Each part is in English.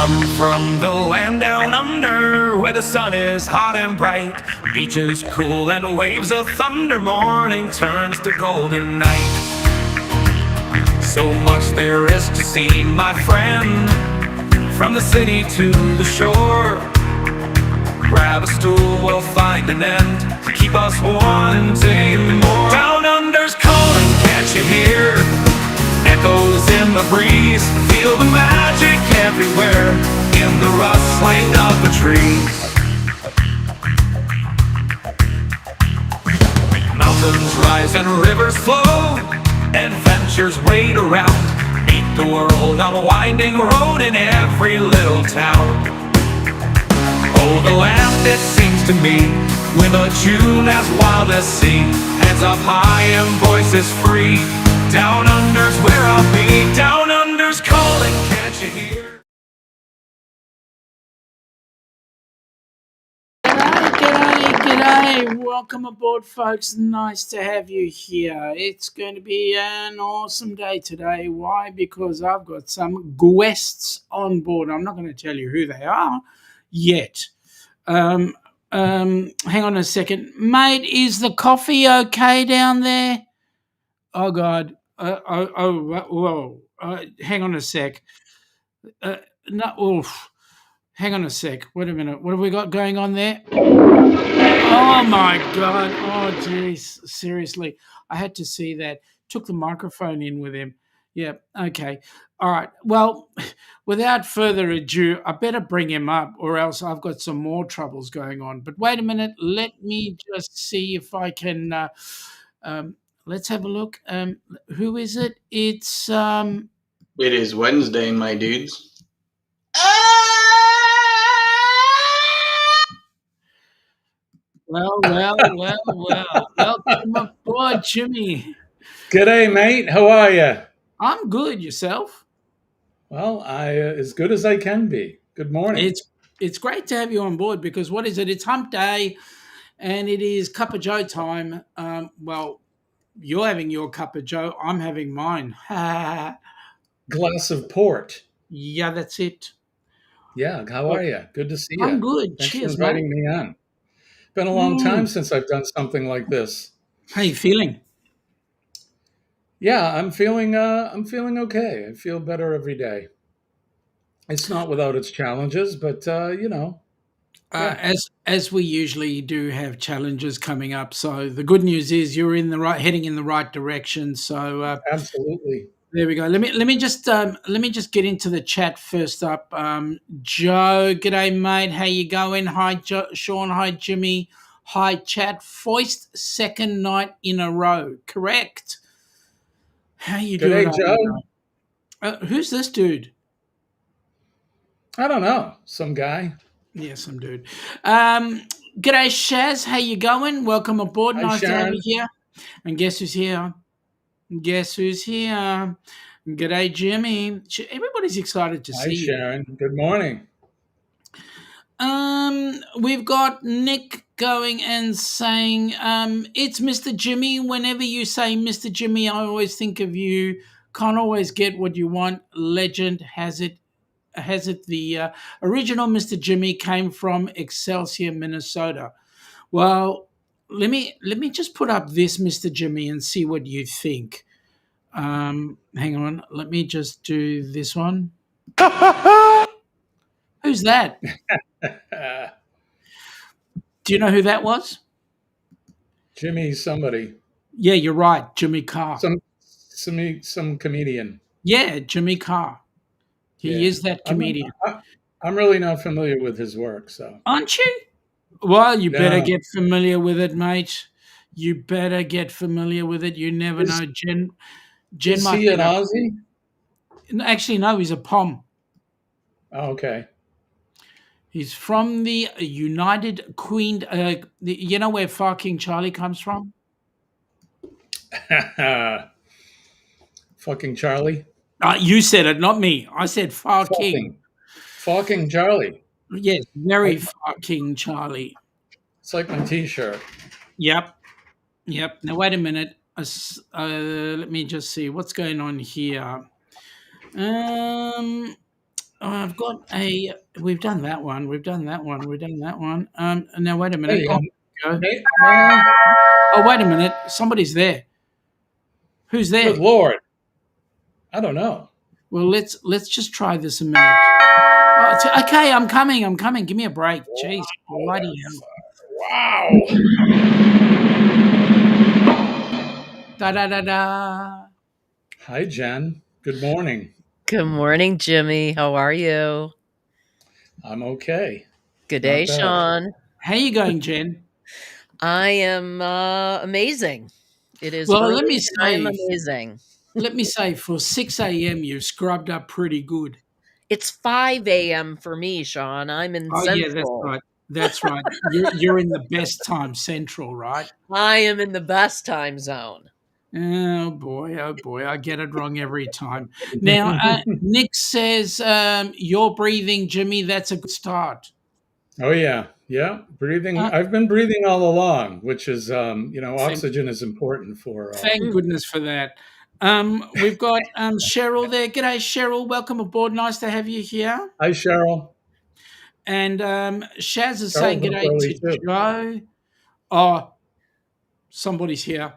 I'm from the land down under, where the sun is hot and bright. Beaches cool and waves of thunder, morning turns to golden night. So much there is to see, my friend, from the city to the shore. Grab a stool, we'll find an end to keep us wanting more. Down under's calling, can't you hear? Echoes in the breeze, feel the magic everywhere, in the rustling of the trees. Mountains rise and rivers flow, adventures wait around. Meet the world on a winding road in every little town. Oh, the land, it seems to me, with a tune as wild as sea, hands up high and voices free. Down under's where I'll be. Down under's calling, can't you hear? G'day. Welcome aboard, folks. Nice to have you here. It's going to be an awesome day today. Why? Because I've got some guests on board. I'm not going to tell you who they are yet. Hang on a second. Mate, is the coffee okay down there? Oh, God. Whoa. Hang on a sec. Hang on a sec. Wait a minute. What have we got going on there? Oh, my God. Oh, geez. Seriously. I had to see that. Took the microphone in with him. Yeah. Okay. All right. Well, without further ado, I better bring him up or else I've got some more troubles going on. But wait a minute. Let me just see if I can. Let's have a look. Who is it? It's. It is Wednesday, my dudes. Well. Welcome aboard, Jimmy. G'day, mate. How are you? I'm good. Yourself? Well, I as good as I can be. Good morning. It's great to have you on board because what is it? It's hump day, and it is cup of joe time. Well, you're having your cup of joe. I'm having mine. Glass of port. Yeah, that's it. Yeah, how are you? Good to see you. I'm good. Thanks Cheers, for inviting mate. me on. Been a long time since I've done something like this. How you feeling? Yeah, I'm feeling okay. I feel better every day. It's not without its challenges, but yeah. As we usually do have challenges coming up. So the good news is you're heading in the right direction. So Absolutely. there we go. Let me just get into the chat first up. Joe, g'day mate. How you going? Hi, Shaun. Hi, Jimmy. Hi, chat. Foist second night in a row. Correct. How you doing? G'day, Joe. Who's this dude? I don't know. Some guy. Yeah, some dude. G'day, Shaz. How you going? Welcome aboard. Hi, Nice to have Sharon. you here. And guess who's here? Guess who's here? G'day, Jimmy. Everybody's excited to Hi, see you. Sharon. Good morning. We've got Nick going and saying, it's Mr. Jimmy. Whenever you say Mr. Jimmy, I always think of you. Can't always get what you want. Legend has it. The original Mr. Jimmy came from Excelsior, Minnesota. Well, let me just put up this Mr. Jimmy and see what you think. Hang on, let me just do this one. Who's that? Do you know who that was? Jimmy somebody. Yeah, you're right, Jimmy Carr. Some comedian. Yeah, Jimmy Carr. He is that comedian. I'm really not familiar with his work, so. Aren't you? Well, you better No. get familiar with it, mate. You better get familiar with it. You never know. Jen Is might he an Aussie? Actually, no, he's a Pom. Oh, okay. He's from the United Queen. You know where fucking Charlie comes from? Fucking Charlie. You said it, not me. I said fucking. Fucking Charlie. Yes, very fucking Charlie. It's like my T-shirt. Yep. Now wait a minute. Let me just see what's going on here. I've got a. We've done that one. We've done that one. We've done that one. Now wait a minute. Hey, Oh, go. may I? Oh, wait a minute. Somebody's there. Who's Good there? Lord. I don't know. Well, let's just try this a minute. Oh, okay, I'm coming. I'm coming. Give me a break. Jeez, bloody hell. Wow. Da da da da. Hi, Jen. Good morning. Good morning, Jimmy. How are you? I'm okay. Good Not day, bad. Shaun. How you going, Jen? I am amazing. It is Well, early let me and I am say. amazing. Let me say, for 6 a.m., you've scrubbed up pretty good. It's 5 a.m. for me, Shaun. I'm in Oh, yeah, that's Central. right. That's right. You're in the best time central, right? I am in the best time zone. Oh boy, I get it wrong every time. Now, Nick says you're breathing, Jimmy. That's a good start. Oh, yeah. Yeah. Breathing. Uh, I've been breathing all along, which is, thank, oxygen is important for. thank Mm. goodness for that. We've got Cheryl there. G'day, Cheryl. Welcome aboard. Nice to have you here. Hi, Cheryl. And Shaz is saying Cheryl's up g'day early, to too. Joe. Oh, somebody's here.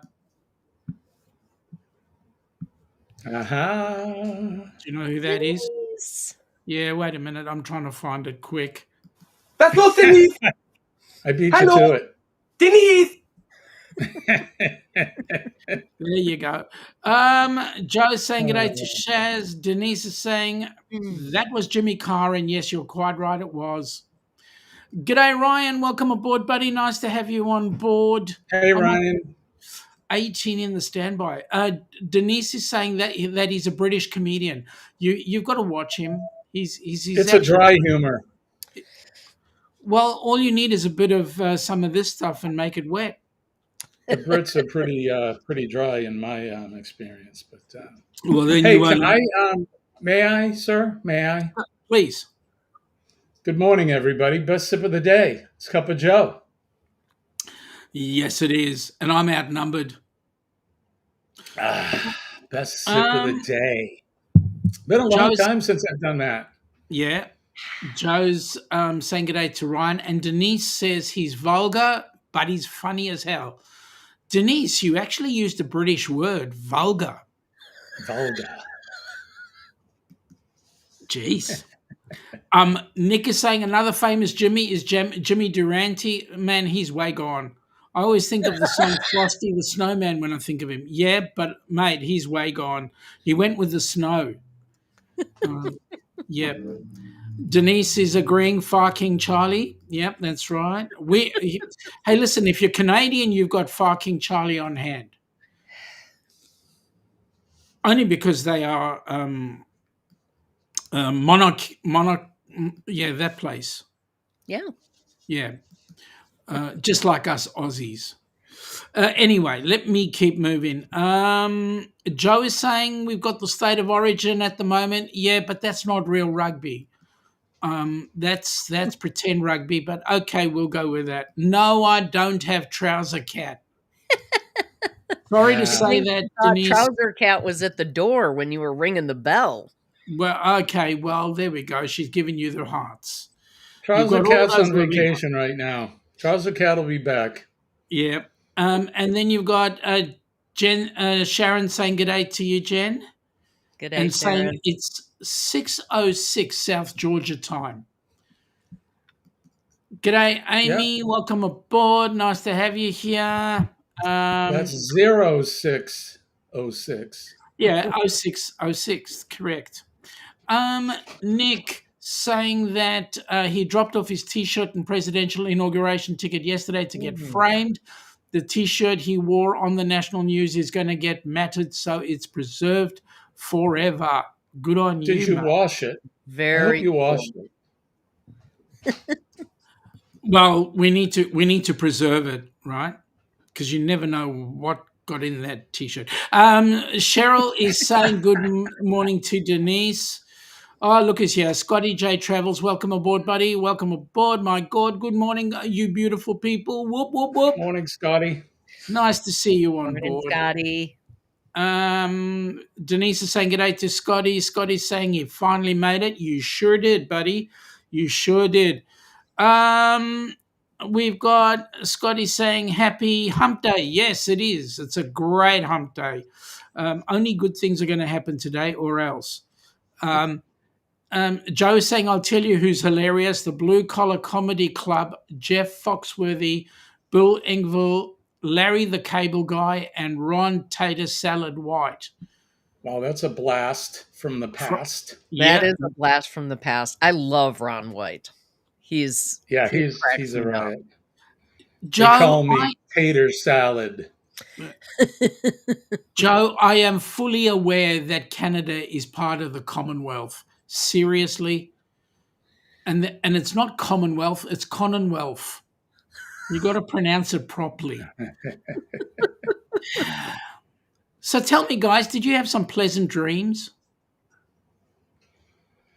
Aha. Do you know who that is? Denise. Yeah, wait a minute. I'm trying to find it quick. That's not Denise. I beat you Hello, to Denise. it. There you go. Joe's saying g'day to Shaz. Denise is saying Mm. that was Jimmy Carr, and yes, you're quite right, it was. G'day, Ryan. Welcome aboard, buddy. Nice to have you on board. Hey, I'm on Ryan. 18 in the standby. Denise is saying that he's a British comedian. You've got to watch him. He's It's a actually dry humor. well. All you need is a bit of some of this stuff and make it wet. The Brits are pretty dry in my experience. But Well, then hey, you can won't. may I, sir? May I? Please. Good morning, everybody. Best sip of the day. It's Cup of Joe. Yes, it is, and I'm outnumbered. Best sip of the Um, day. Been a long Joe's time since I've done that. yeah. Joe's saying g'day to Ryan, and Denise says he's vulgar, but he's funny as hell. Denise, you actually used a British word, vulgar. Vulgar. Jeez. Nick is saying another famous Jimmy is Jimmy Durante. Man, he's way gone. I always think of the song Frosty the Snowman when I think of him. Yeah, but mate, he's way gone. He went with the snow. Yeah. Denise is agreeing. Far King Charlie. Yep, that's right. Hey, listen. If you're Canadian, you've got Far King Charlie on hand. Only because they are monarch. Yeah, that place. Yeah. Yeah, just like us Aussies. Anyway, let me keep moving. Joe is saying we've got the state of origin at the moment. Yeah, but that's not real rugby. That's pretend rugby, but okay, we'll go with that. No, I don't have Trouser Cat. Sorry to say We that, thought Denise. Trouser Cat was at the door when you were ringing the bell. Well, okay, well, there we go. She's giving you the hearts. You've Trouser got all Cat's those on lovely hearts. vacation right now. Trouser Cat will be back. Yeah. And then you've got Sharon saying good day to you, Jen, Good day, and saying Sharon. it's 6:06 South Georgia time. G'day, Yeah, Amy. Welcome aboard. Nice to have you here. that's 0606. Yeah, 0606, correct. Nick saying that he dropped off his T-shirt and presidential inauguration ticket yesterday to get framed. The T-shirt he wore on the national news is going to get matted, so it's preserved forever. Good on you, Did you mate. wash it? I hope Very you cool. washed it. Well, we need to preserve it, right? Because you never know what got in that T-shirt. Cheryl is saying good morning to Denise. Oh, look, is here. Scotty J Travels. Welcome aboard, buddy. Welcome aboard. My God, good morning, you beautiful people. Whoop, whoop, whoop. Morning, Scotty. Nice to see you on Morning, board. Scotty. Denise is saying g'day to Scotty. Scotty's saying he finally made it. You sure did, buddy. You sure did. We've got Scotty saying happy hump day. Yes, it is. It's a great hump day. Only good things are going to happen today or else. Joe is saying, I'll tell you who's hilarious. The Blue Collar Comedy Club, Jeff Foxworthy, Bill Engvall, Larry the Cable Guy, and Ron Tater Salad White. Wow, that's a blast from the past. That is a blast from the past. I love Ron White. He's He's cracks a me up. riot. Joe, They call me Tater Salad. Joe, I am fully aware that Canada is part of the Commonwealth. Seriously. And it's not Commonwealth, it's Commonwealth. You got to pronounce it properly. So tell me, guys, did you have some pleasant dreams?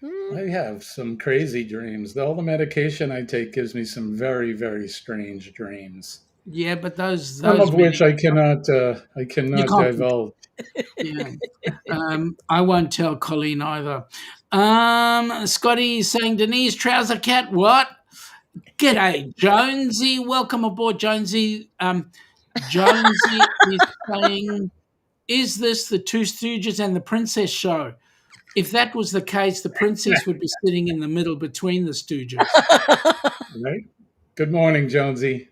I have some crazy dreams. All the medication I take gives me some very, very strange dreams. Yeah, but those some of which I cannot divulge. Yeah. I won't tell Colleen either. Scotty's saying, Denise, trouser cat, what? G'day, Jonesy. Welcome aboard, Jonesy. Jonesy is saying, is this the Two Stooges and the Princess show? If that was the case, the princess would be sitting in the middle between the Stooges. Right? Good morning, Jonesy.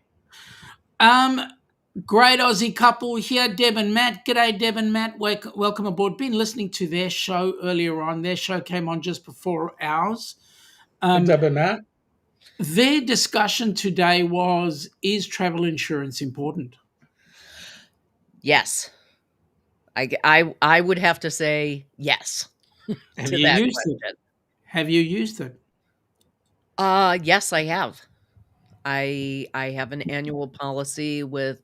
Great Aussie couple here, Deb and Matt. G'day, Deb and Matt. Welcome aboard. Been listening to their show earlier on. Their show came on just before ours. Deb and Matt? Their discussion today was, is travel insurance important? Yes. I would have to say yes. Have you used it? Have you used it? Yes, I have. I have an annual policy with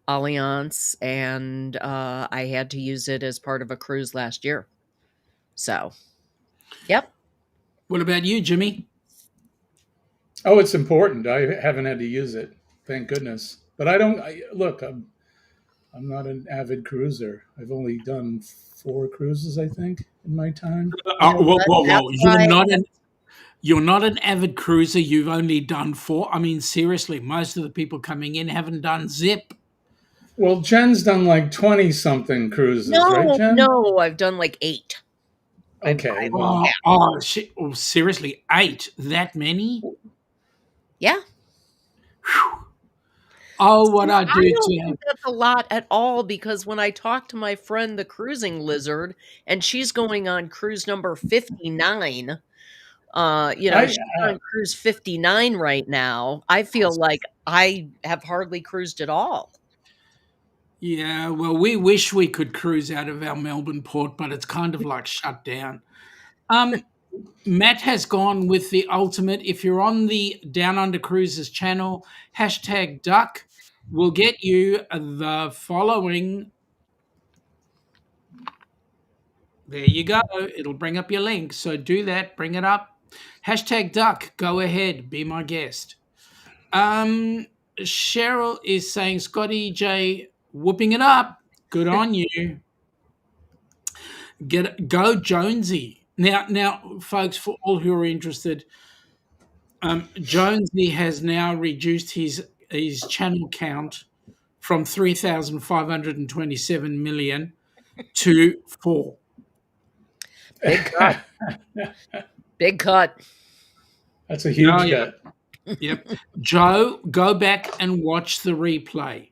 Allianz, and I had to use it as part of a cruise last year. So, yep. What about you, Jimmy? Oh, it's important. I haven't had to use it, thank goodness. But I don't. Look, I'm not an avid cruiser. I've only done 4 cruises, I think, in my time. Whoa. You're not an avid cruiser. You've only done 4. I mean, seriously, most of the people coming in haven't done zip. Well, Jen's done like 20-something cruises, right, Jen? No, I've done like 8. Okay. Seriously, 8? That many? Yeah. Whew. Oh, what I do don't to think that's a lot at all, because when I talk to my friend, the cruising lizard, and she's going on cruise number 59, she's on cruise 59 right now. I feel like I have hardly cruised at all. Yeah, well, we wish we could cruise out of our Melbourne port, but it's kind of like shut down. Matt has gone with the ultimate. If you're on the Down Under Cruises channel, #duck will get you the following. There you go. It'll bring up your link. So do that. Bring it up. #duck. Go ahead. Be my guest. Cheryl is saying, Scotty J, whooping it up. Good on you. Go Jonesy. Now, folks, for all who are interested, Jonesy has now reduced his channel count from 3,527 million to 4. Big cut. Big cut. That's a huge cut. Yep. Joe, go back and watch the replay.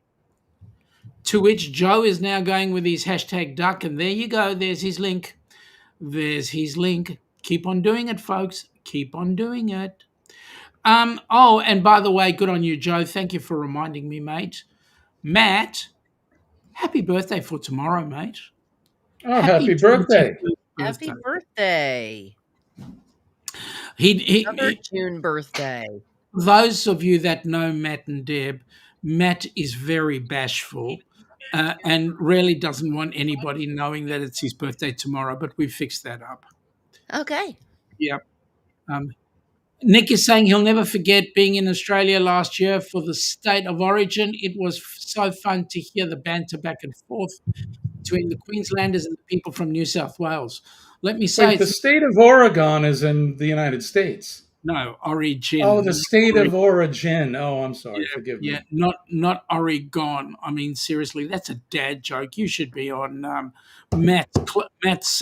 To which Joe is now going with his #duck, and there you go. There's his link. Keep on doing it, folks. Keep on doing it. Oh, and by the way, good on you, Joe. Thank you for reminding me, mate. Matt, happy birthday for tomorrow, mate. Oh, happy birthday. Happy birthday. Another June birthday. Those of you that know Matt and Deb, Matt is very bashful and really doesn't want anybody knowing that it's his birthday tomorrow, but we fixed that up. Okay. Yep. Nick is saying he'll never forget being in Australia last year for the State of Origin. It was so fun to hear the banter back and forth. between the Queenslanders and the people from New South Wales. Let me say, Wait, the state of Oregon is in the United States. no, origin. Oh, the state of origin. Oh, I'm sorry. Yeah, Forgive yeah, me. not Oregon. I mean, seriously, that's a dad joke. You should be on Matt's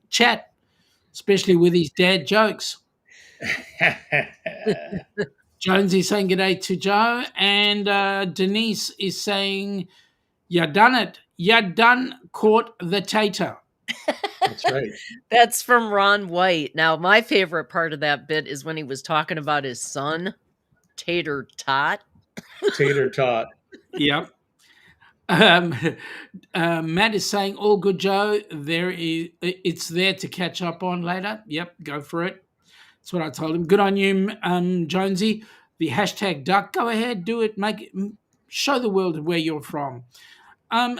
chat, especially with his dad jokes. Jonesy's saying good day to Joe, and Denise is saying, "You done it. You done caught the tater." That's right. That's from Ron White. Now, my favorite part of that bit is when he was talking about his son, Tater Tot. Tater tot. Yep. Matt is saying, "All good, Joe. It's there to catch up on later." Yep, go for it. That's what I told him. Good on you, Jonesy. The hashtag duck. Go ahead, do it. Show the world where you're from.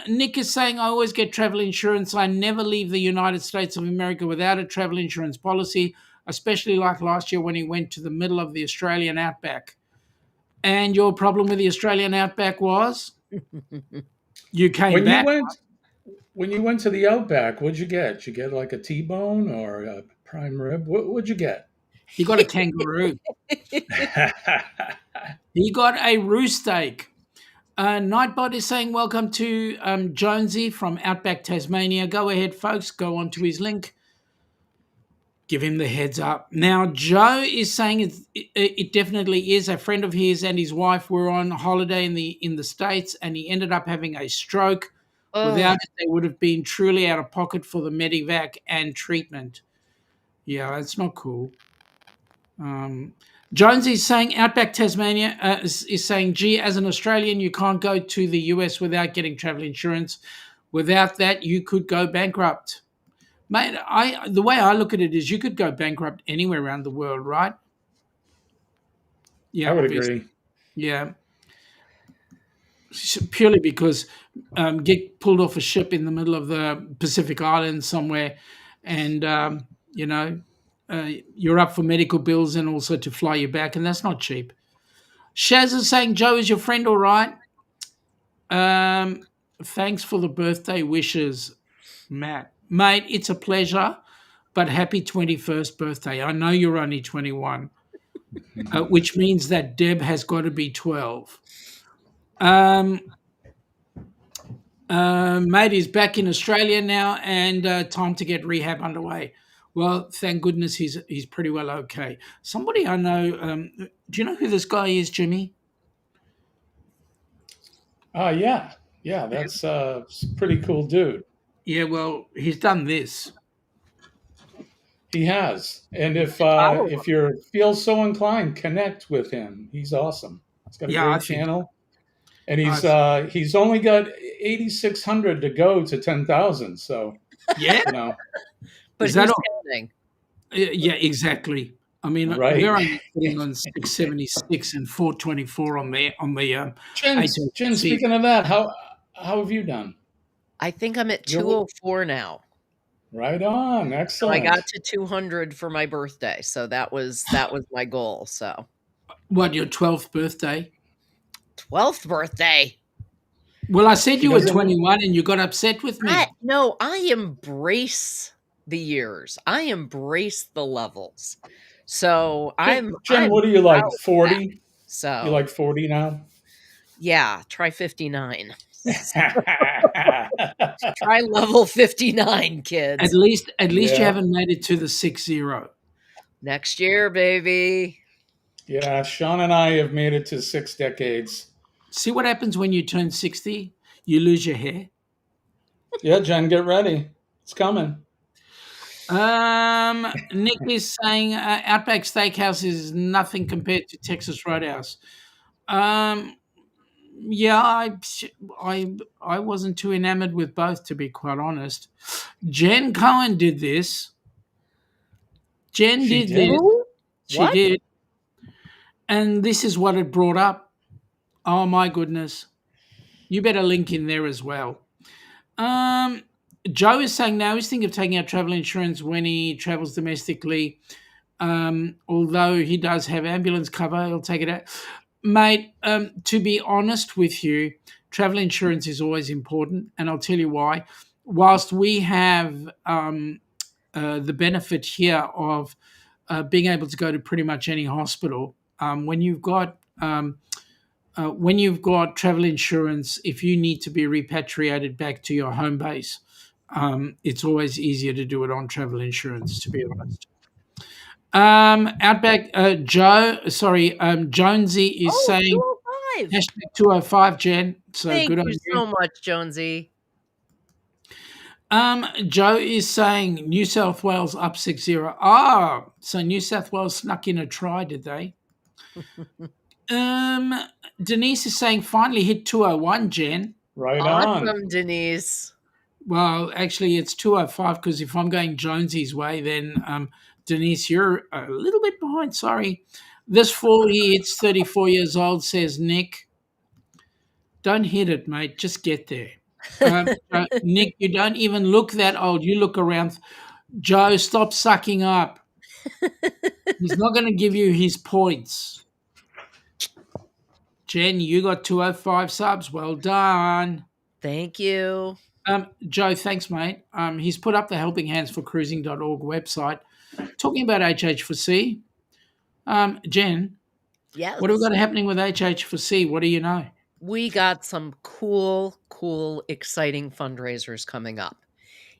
Nick is saying, "I always get travel insurance. I never leave the United States of America without a travel insurance policy, especially like last year when he went to the middle of the Australian outback." And your problem with the Australian outback was you came When back. you went to the Outback, what'd you get? Did you get like a T-bone or a prime rib? What'd you get? He got a kangaroo. He got a roost steak. Nightbot is saying, "Welcome to Jonesy from Outback Tasmania." Go ahead, folks. Go on to his link. Give him the heads up. Now, Joe is saying it definitely is. A friend of his and his wife were on holiday in the States, and he ended up having a stroke. Without it, they would have been truly out of pocket for the Medivac and treatment. Yeah, that's not cool. Jones is saying Outback Tasmania is saying, "Gee, as an Australian, you can't go to the US without getting travel insurance. Without that, you could go bankrupt." Mate, the way I look at it is you could go bankrupt anywhere around the world, right? Yeah, I would obviously. agree. Yeah. Purely because get pulled off a ship in the middle of the Pacific Islands somewhere and, you're up for medical bills and also to fly you back, and that's not cheap. Shaz is saying, "Joe, is your friend all right?" Thanks for the birthday wishes, Matt. Mate, it's a pleasure, but happy 21st birthday. I know you're only 21, which means that Deb has got to be 12. Mate is back in Australia now, and time to get rehab underway. Well, thank goodness he's pretty well okay. Somebody I know, do you know who this guy is, Jimmy? Yeah. Yeah, that's a pretty cool dude. Yeah, well, he's done this. He has. And if you feel so inclined, connect with him. He's awesome. He's got a Yeah, I great think- channel. And he's only got 8,600 to go to 10,000. So, Yeah, But Is that who's all? counting? yeah, exactly. I mean, Right. we're only sitting on 676 and 424 on the Jen, HSBC. speaking of that, how have you done? I think I'm at You're- 204 now. Right on. So Excellent. I got to 200 for my birthday, so that was my goal. So What, your 12th birthday? 12th birthday. Well, I said She you were doesn't- 21 and you got upset with me. No, I embrace the years. I embrace the levels. So Jen, I'm what are you like? proud of 40? that. So You like 40 now? yeah, try 59. Try level 59, kids. At least you Yeah. haven't made it to the 60. Next year, baby. Yeah, Shaun and I have made it to 6 decades. See what happens when you turn 60? You lose your hair. Yeah, Jen, get ready. It's coming. Nick is saying Outback Steakhouse is nothing compared to Texas Roadhouse. Yeah, I wasn't too enamored with both, to be quite honest. Jen Cohen did this. Jen She did did? this. Who? She What? did. And this is what it brought up. Oh my goodness. You better link in there as well. Joe is saying now he's thinking of taking out travel insurance when he travels domestically. Although he does have ambulance cover, he'll take it out. Mate, to be honest with you, travel insurance is always important, and I'll tell you why. Whilst we have the benefit here of being able to go to pretty much any hospital, when you've got travel insurance, if you need to be repatriated back to your home base, it's always easier to do it on travel insurance, to be honest. Outback Jonesy is Oh, saying 205. hashtag 205, Jen. So Thank good on you you. so much, Jonesy. Joe is saying New South Wales up 6-0. Ah, so New South Wales snuck in a try, did they? Denise is saying finally hit 201, Jen. Right on. Awesome, Denise. Well, actually, it's 205 because if I'm going Jonesy's way, then Denise, you're a little bit behind. Sorry. This fool, it's 34 years old, says Nick. Don't hit it, mate. Just get there. Nick, you don't even look that old. You look around. Joe, stop sucking up. He's not going to give you his points. Jen, you got 205 subs. Well done. Thank you. Joe, thanks, mate. He's put up the Helping Hands for Cruising.org website. Talking about HH4C, Jen, Yes. what have we got happening with HH4C? What do you know? We got some cool, exciting fundraisers coming up.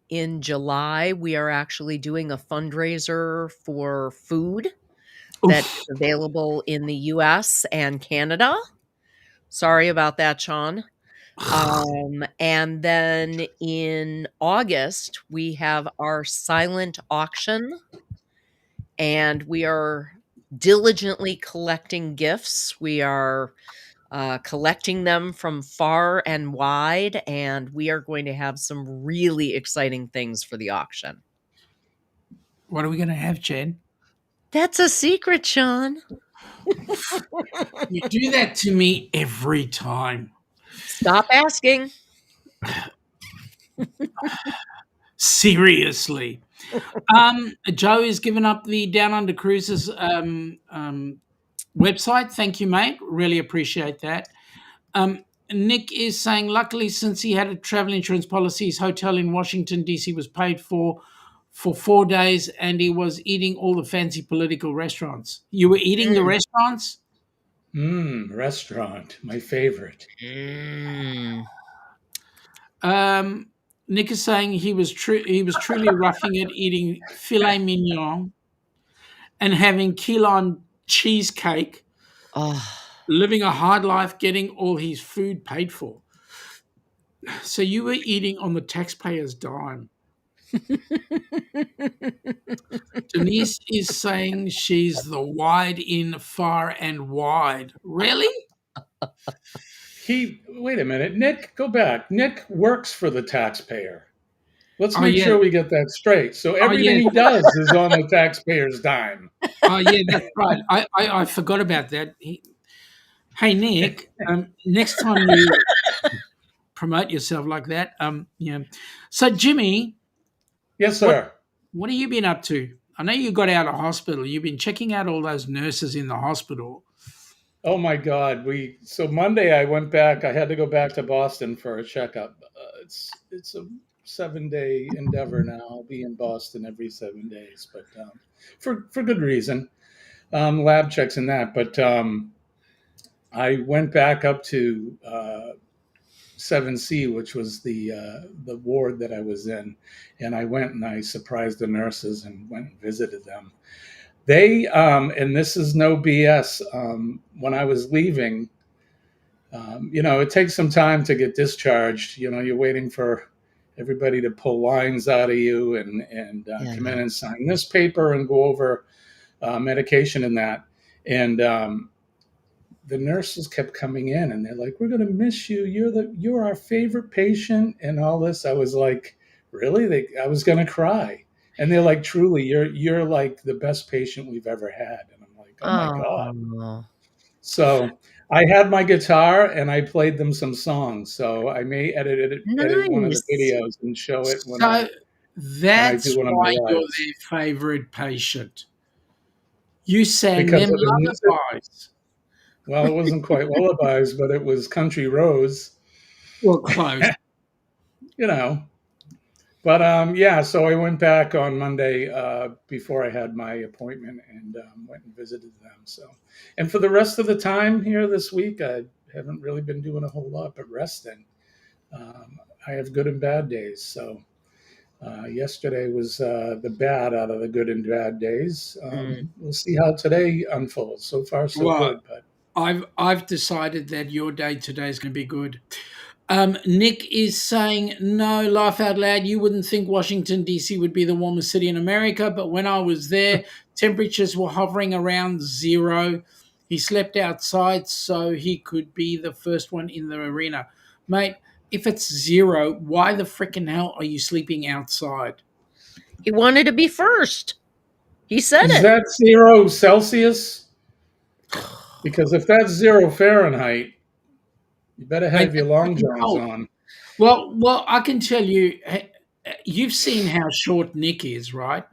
In July, we are actually doing a fundraiser for food that's Oof. available in the U.S. and Canada. Sorry about that, Shaun. And then in August, we have our silent auction, and we are diligently collecting gifts. We are collecting them from far and wide, and we are going to have some really exciting things for the auction. What are we going to have, Jen? That's a secret, Shaun. You do that to me every time. Stop asking. Seriously. Joe has given up the Down Under Cruises website. Thank you, mate. Really appreciate that. Nick is saying, luckily, since he had a travel insurance policy, his hotel in Washington, D.C. was paid for 4 days, and he was eating all the fancy political restaurants. You were eating the restaurants? Restaurant, my favorite. Nick is saying he was truly roughing it, eating filet mignon and having key lime cheesecake, living a hard life, getting all his food paid for. So you were eating on the taxpayer's dime. Denise is saying she's the wide in far and wide. Really? Wait a minute, Nick, go back. Nick works for the taxpayer. Let's make sure we get that straight. So everything he does is on the taxpayer's dime. Oh, yeah, that's right. I forgot about that. Hey, Nick, next time you promote yourself like that, yeah. So, Jimmy. Yes, sir. What have you been up to? I know you got out of hospital. You've been checking out all those nurses in the hospital. Oh my God! So Monday I went back. I had to go back to Boston for a checkup. It's a 7-day endeavor now. I'll be in Boston every 7 days, but for good reason, lab checks and that. But I went back up to 7C, which was the ward that I was in, and I went and I surprised the nurses and went and visited them. They, and this is no BS, when I was leaving, it takes some time to get discharged. You're waiting for everybody to pull lines out of you and come in and sign this paper and go over medication and that. And the nurses kept coming in and they're like, we're going to miss you. You're our favorite patient and all this. I was like, really? I was going to cry. And they're like, truly, you're like the best patient we've ever had. And I'm like, oh my God. So I had my guitar and I played them some songs. So I may edit one of the videos and show it when I do one of my why you're their favorite patient. You sang them lullabies. Well, it wasn't quite lullabies, but it was country roads, Well, close. you know. But yeah, so I went back on Monday before I had my appointment and went and visited them. So, and for the rest of the time here this week, I haven't really been doing a whole lot but resting. I have good and bad days. So yesterday was the bad out of the good and bad days. We'll see how today unfolds. So far, so Well, good. But I've decided that your day today is going to be good. Nick is saying, no, laugh out loud. You wouldn't think Washington, D.C. would be the warmest city in America, but when I was there, temperatures were hovering around 0. He slept outside so he could be the first one in the arena. Mate, if it's 0, why the frickin' hell are you sleeping outside? He wanted to be first. He said is it. that 0 Celsius? Because if that's 0 Fahrenheit, you better Mate, have your that's long fucking johns cold. on. Well, I can tell you, you've seen how short Nick is, right?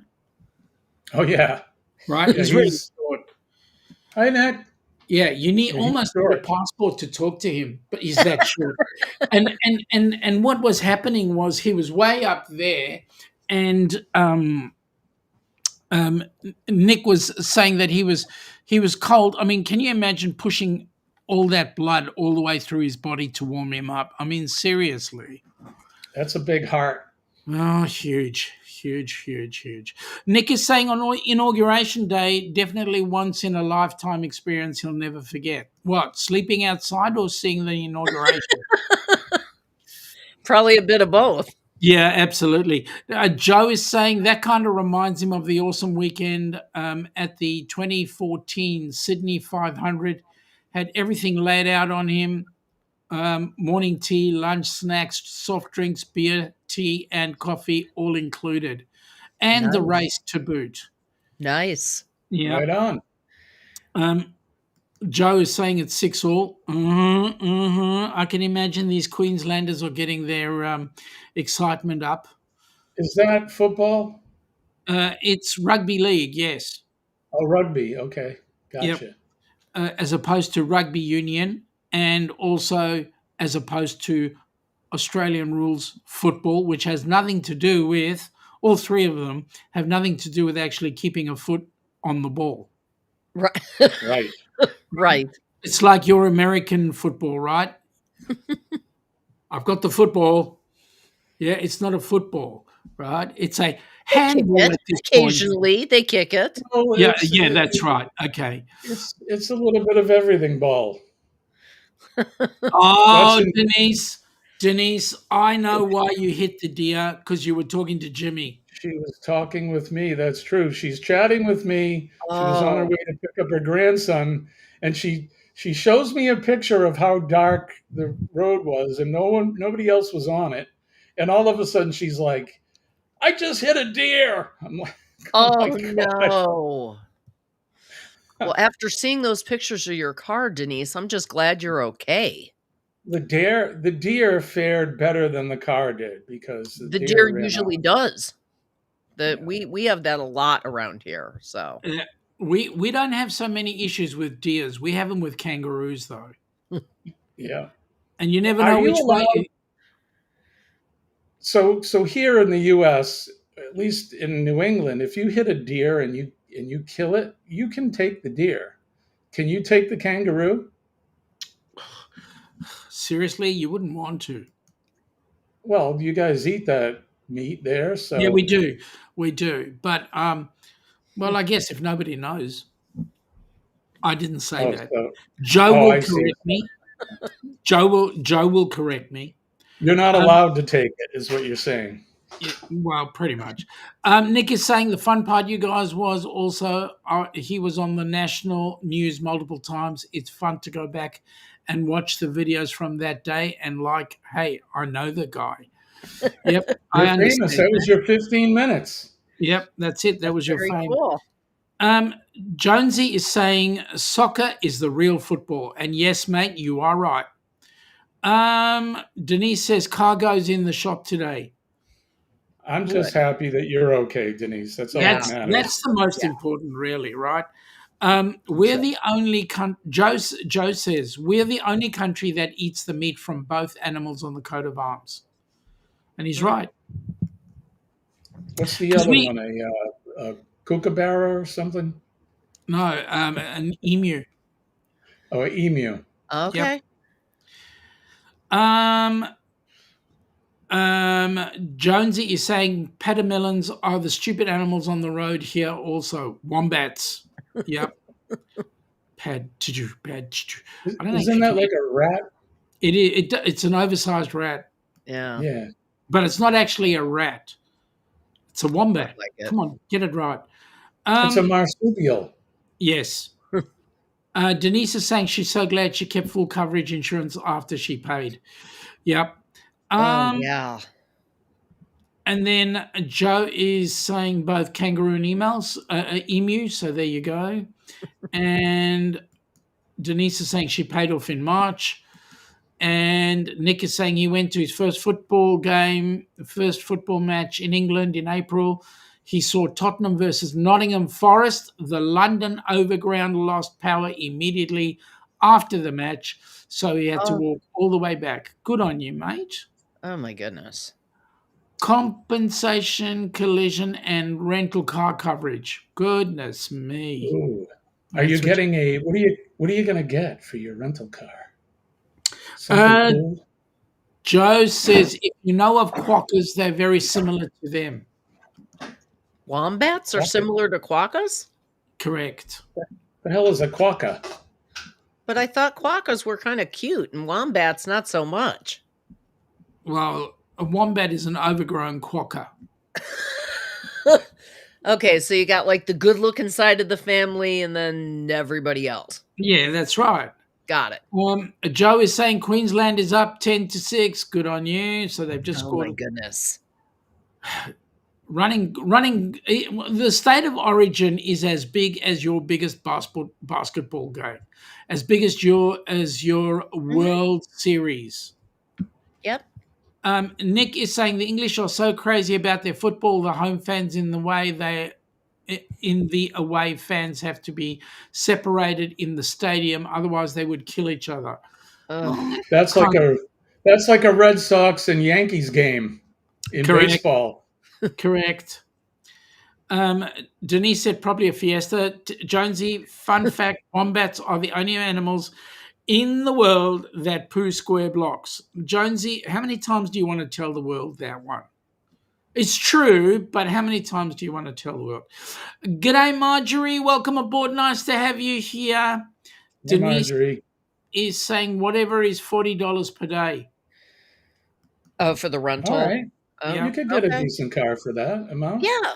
Oh yeah, Right? yeah. He's really He's short. hi Nick. Yeah, you need Yeah, he's almost need a short. passport to talk to him, but he's that short. And what was happening was he was way up there, and Nick was saying that he was cold. I mean, can you imagine pushing all that blood all the way through his body to warm him up? I mean, seriously. That's a big heart. Oh, huge, huge, huge, huge. Nick is saying on inauguration day, definitely once in a lifetime experience he'll never forget. What, sleeping outside or seeing the inauguration? Probably a bit of both. Yeah, absolutely. Joe is saying that kind of reminds him of the awesome weekend at the 2014 Sydney 500. Had everything laid out on him. Morning tea, lunch, snacks, soft drinks, beer, tea, and coffee all included. And the Nice. race to boot. Nice. Yeah. Right on. Joe is saying it's 6-all. I can imagine these Queenslanders are getting their excitement up. Is that football? It's rugby league, yes. Oh, rugby. Okay, Yep. gotcha. As opposed to rugby union, and also as opposed to Australian rules football, which has nothing to do with, all three of them have nothing to do with actually keeping a foot on the ball. Right. Right. Right. It's like your American football, right? I've got the football. Yeah, it's not a football, right? It's a Kick handball it. at this point. Occasionally, they kick it. Well, Yeah, that's right. Okay. It's a little bit of everything ball. Oh, Watching, Denise, I know why you hit the deer, because you were talking to Jimmy. she was talking with me. That's true. She's chatting with me. She was on her Oh, way to pick up her grandson, and she shows me a picture of how dark the road was, and nobody else was on it. And all of a sudden, she's like, "I just hit a deer." I'm like, "Oh my oh god!" no. Well, after seeing those pictures of your car, Denise, I'm just glad you're okay. The deer fared better than the car did because the The deer deer ran usually off. does. Yeah. We have that a lot around here. So We don't have so many issues with deers. We have them with kangaroos, though. Yeah. And you never Are know you which way. allowed? So here in the U.S., at least in New England, if you hit a deer and you kill it, you can take the deer. Can you take the kangaroo? Seriously, you wouldn't want to. Well, you guys eat that meat there, so Yeah, we do. We do. But, well, I guess if nobody knows, I didn't say oh, that. so Joe oh, will I see. correct me. Joe will correct me. You're not Um, allowed to take it, is what you're saying. Yeah, well, pretty much. Nick is saying the fun part, you guys, was also he was on the national news multiple times. It's fun to go back and watch the videos from that day and like, hey, I know the guy. Yep, I You're famous. understand That was that. your 15 minutes. Yep, that's it. That that's was your very fame. cool. Jonesy is saying soccer is the real football. And yes, mate, you are right. Denise says cargo's in the shop today. I'm Good. just happy that you're okay, Denise. That's all that Yeah. matters. That's the most Yeah. important, really, right? We're the only Joe says we're the only country that eats the meat from both animals on the coat of arms, and he's right. What's the 'Cause other one? A kookaburra or something? No, an emu. Oh, an emu. Okay. Yep. Jonesy is saying patamillions are the stupid animals on the road here also. Wombats. Yep. Pad. I don't know. Isn't that like a rat? It's an oversized rat, Yeah. Yeah. but it's not actually a rat. It's a wombat. Like it. Come on, get it right. It's a marsupial. Yes. Denise is saying she's so glad she kept full coverage insurance after she paid. Yep. Yeah. And then Joe is saying both kangaroo and emu. So there you go. And Denise is saying she paid off in March. And Nick is saying he went to his first football match in England in April. He saw Tottenham versus Nottingham Forest. The London Overground lost power immediately after the match, so he had to walk all the way back. Good on you, mate. Oh my goodness. Compensation, collision, and rental car coverage. Goodness me. Ooh. Are you getting what are you going to get for your rental car? Something cool? Joe says if you know of quokkas, they're very similar to them. Wombats are similar to quokkas? Correct. The hell is a quokka? But I thought quokkas were kind of cute and wombats not so much. Well, a wombat is an overgrown quokka. Okay, so you got like the good looking side of the family and then everybody else. Yeah, that's right. Got it. Joe is saying Queensland is up 10-6. Good on you. So they've just scored. Oh my goodness. Running. The state of origin is as big as your biggest basketball game, as big as your World Series. Yep. Nick is saying the English are so crazy about their football. The home fans in the away fans have to be separated in the stadium, otherwise they would kill each other. That's like a Red Sox and Yankees game in baseball. Correct. Denise said probably a Fiesta. Jonesy, fun fact, wombats are the only animals in the world that poo square blocks. Jonesy, how many times do you want to tell the world that one? It's true, but how many times do you want to tell the world? G'day, Marjorie. Welcome aboard. Nice to have you here. Hey, Marjorie is saying whatever is $40 per day. Oh, for the rental? All right. You could get a decent car for that amount. Yeah.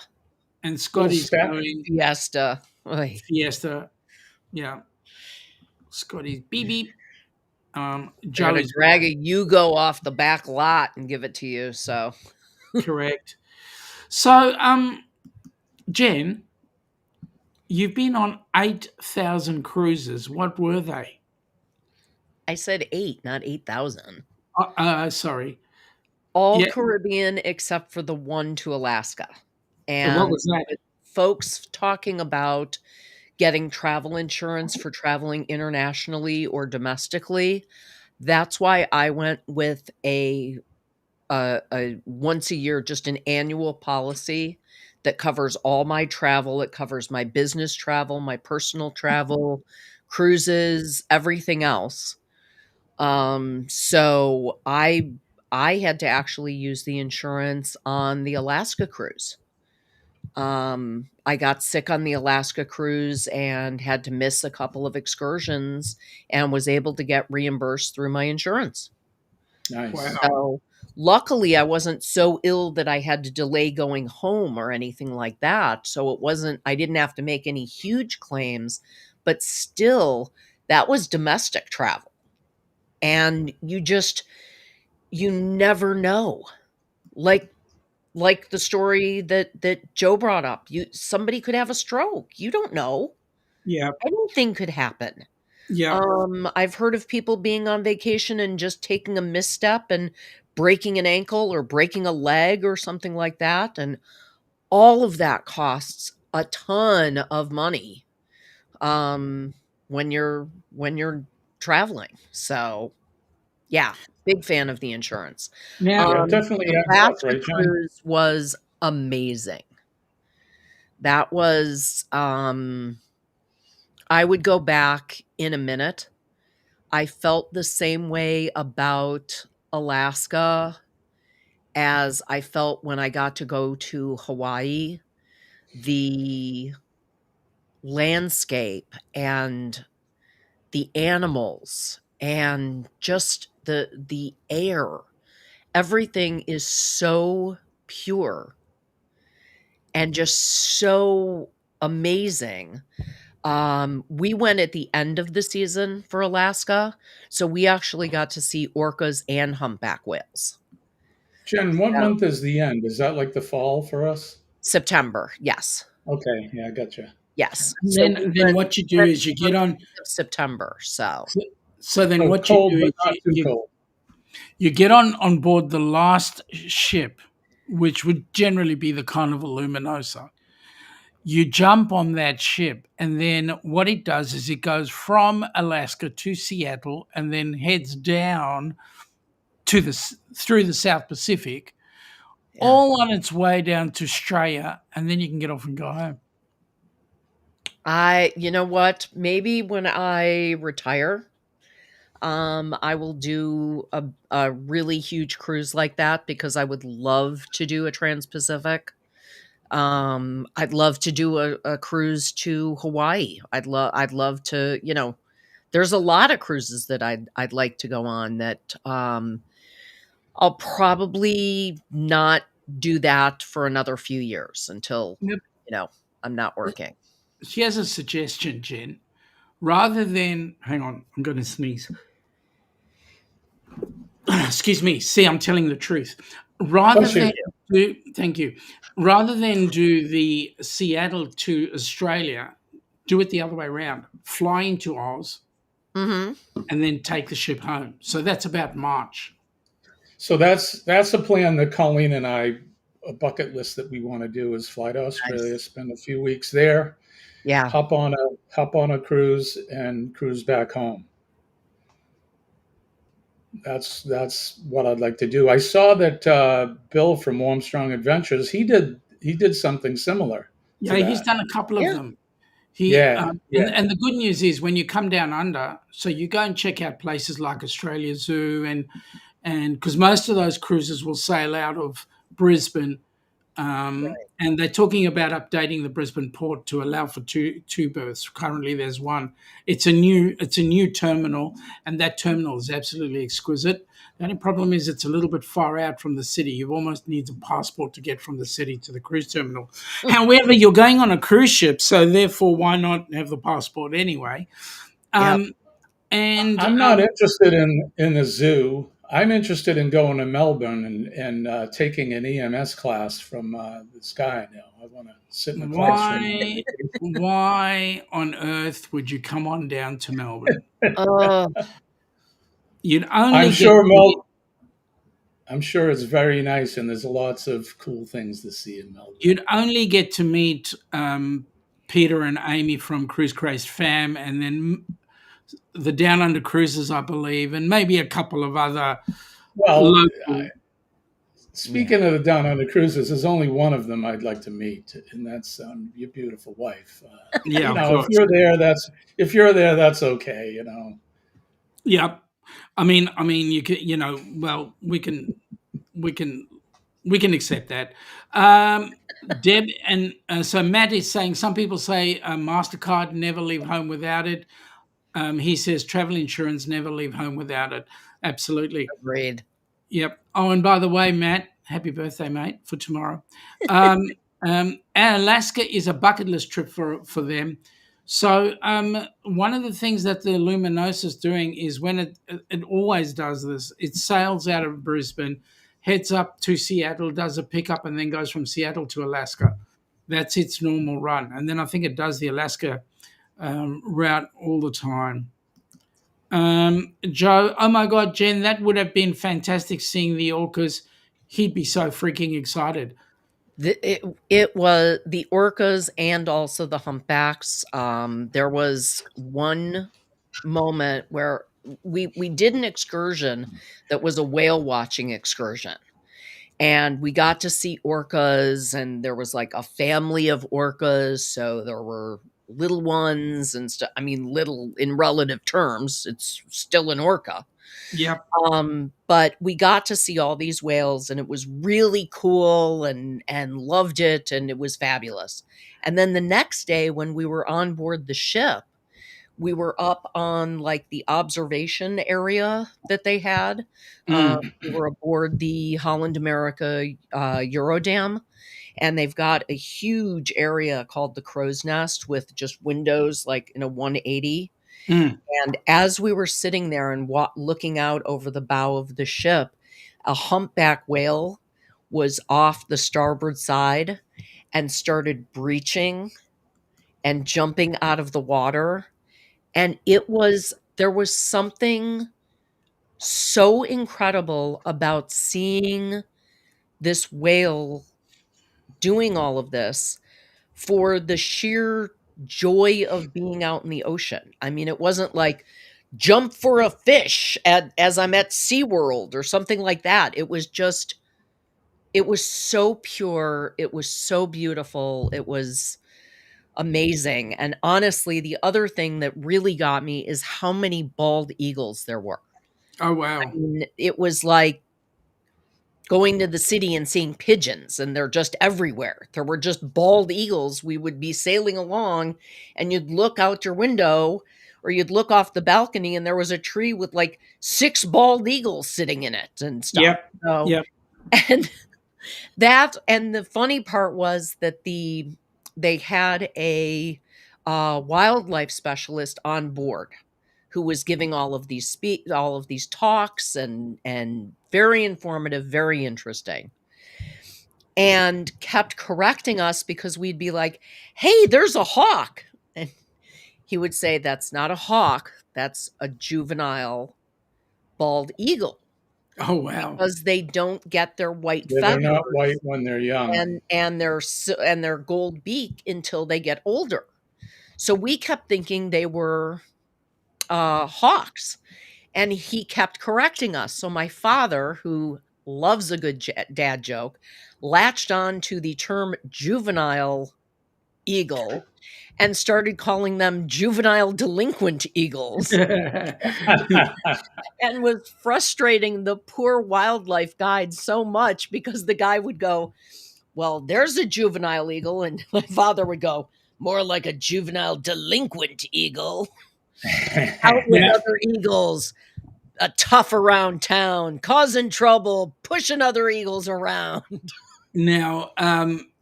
And Scotty's going Fiesta. Fiesta. Yeah. Scotty's beep beep. Joe's drag a Yugo off the back lot and give it to you. So correct. So, Jen, you've been on 8,000 cruises. What were they? I said 8, not 8,000. Sorry. All Caribbean except for the one to Alaska. And what was that? Folks talking about getting travel insurance for traveling internationally or domestically. That's why I went with a once a year, just an annual policy that covers all my travel. It covers my business travel, my personal travel, cruises, everything else. So I had to actually use the insurance on the Alaska cruise. I got sick on the Alaska cruise and had to miss a couple of excursions and was able to get reimbursed through my insurance. Nice. Wow. So luckily I wasn't so ill that I had to delay going home or anything like that. So I didn't have to make any huge claims, but still that was domestic travel. And you never know. Like the story that Joe brought up, somebody could have a stroke. You don't know. Yeah. Anything could happen. Yeah. I've heard of people being on vacation and just taking a misstep and breaking an ankle or breaking a leg or something like that. And all of that costs a ton of money. when you're traveling. So, yeah, big fan of the insurance. Now, Yeah, it definitely adds up, Alaska right, Jen? cruise was amazing. That was, I would go back in a minute. I felt the same way about Alaska as I felt when I got to go to Hawaii. The landscape and the animals and just the air, everything is so pure and just so amazing. We went at the end of the season for Alaska, so we actually got to see orcas and humpback whales. Jen, what So month is the end? Is that like the fall for us? September, yes. Okay, yeah, I gotcha. Yes. So then what you do went is you get first on. week of September, so So then So what you cold, do but is not too cold. you get on board the last ship, which would generally be the Carnival Luminosa. You jump on that ship, and then what it does is it goes from Alaska to Seattle, and then heads down to through the South Pacific, yeah. all on its way down to Australia, and then you can get off and go home. You know what? Maybe when I retire, I will do a really huge cruise like that because I would love to do a Trans-Pacific. I'd love to do a cruise to Hawaii. I'd love to, there's a lot of cruises that I'd like to go on that I'll probably not do that for another few years until, Yep. you know, I'm not working. Here's a suggestion, Jen. Rather than, hang on, I'm going to sneeze. Excuse me. See, I'm telling the truth. Rather Bless than you. thank you. Rather than do the Seattle to Australia, do it the other way around. Fly into Oz Mhm. and then take the ship home. So that's about March. So that's a plan that Colleen and I, a bucket list that we want to do is fly to Australia, Nice. spend a few weeks there, Yeah. hop on a cruise and cruise back home. That's what I'd like to do. I saw that Bill from Armstrong Adventures, he did something similar to Yeah, he's that. done a couple of Yeah. them. He Yeah, yeah. and the good news is when you come down under, so you go and check out places like Australia Zoo and because most of those cruises will sail out of Brisbane. And they're talking about updating the Brisbane port to allow for two berths. Currently, there's one. It's a new terminal, and that terminal is absolutely exquisite. The only problem is it's a little bit far out from the city. You almost need a passport to get from the city to the cruise terminal. However, you're going on a cruise ship, so therefore, why not have the passport anyway? Yep. Um, and I'm not interested in the zoo. I'm interested in going to Melbourne and taking an EMS class from this guy now. I want to sit in a classroom. why on earth would you come on down to Melbourne? Uh, You'd I'm only get sure I'm sure it's very nice, and there's lots of cool things to see in Melbourne. you'd only get to meet Peter and Amy from Cruise Crazed Fam, and then the Down Under Cruises, I believe, and maybe a couple of other Well, local. speaking of the Down Under cruises, there's only one of them I'd like to meet, and that's your beautiful wife. Yeah, of If course. you're there, that's okay. Yeah, I mean, you can, well, we can, accept that. Deb and so Matt is saying some people say Mastercard never leave home without it. He says travel insurance never leave home without it. Absolutely. agreed. Yep. Oh, and by the way, Matt, happy birthday, mate, for tomorrow. And Alaska is a bucket list trip for them. So one of the things that the Luminosa is doing is when it always does this, it sails out of Brisbane, heads up to Seattle, does a pickup, and then goes from Seattle to Alaska. That's its normal run. And then I think it does the Alaska route all the time. Joe, oh my God, Jen, that would have been fantastic seeing the orcas. He'd be so freaking excited. It was the orcas and also the humpbacks. There was one moment where we did an excursion that was a whale watching excursion, and we got to see orcas, and there was like a family of orcas, so there were little ones and stuff. I mean, little in relative terms, it's still an orca. Yep. But we got to see all these whales, and it was really cool, and loved it, and it was fabulous. And then the next day when we were on board the ship, we were up on like the observation area that they had. We were aboard the Holland America Eurodam, and they've got a huge area called the Crow's Nest with just windows like in a 180. Mm. And as we were sitting there and looking out over the bow of the ship, a humpback whale was off the starboard side and started breaching and jumping out of the water. And there was something so incredible about seeing this whale doing all of this for the sheer joy of being out in the ocean. I mean, it wasn't like jump for a fish as I'm at SeaWorld or something like that. It was so pure. It was so beautiful. It was amazing. And honestly, the other thing that really got me is how many bald eagles there were. Oh, I wow. mean, it was like going to the city and seeing pigeons, and they're just everywhere. There were just bald eagles. We would be sailing along, and you'd look out your window or you'd look off the balcony, and there was a tree with like 6 bald eagles sitting in it and stuff. Yep. So, Yep. and the funny part was that they had a wildlife specialist on board who was giving all of these talks, and very informative, very interesting, and kept correcting us because we'd be like, "Hey, there's a hawk," and he would say, "That's not a hawk. That's a juvenile bald eagle." Oh, wow. Because they don't get their white Yeah, feathers they're not white when they're young. and their gold beak until they get older. So we kept thinking they were hawks, and he kept correcting us. So my father, who loves a good dad joke, latched on to the term juvenile eagle and started calling them juvenile delinquent eagles, and was frustrating the poor wildlife guide so much because the guy would go, "Well, there's a juvenile eagle," and my father would go, "More like a juvenile delinquent eagle, out with Yeah. other eagles, a tough around town, causing trouble, pushing other eagles around." Now,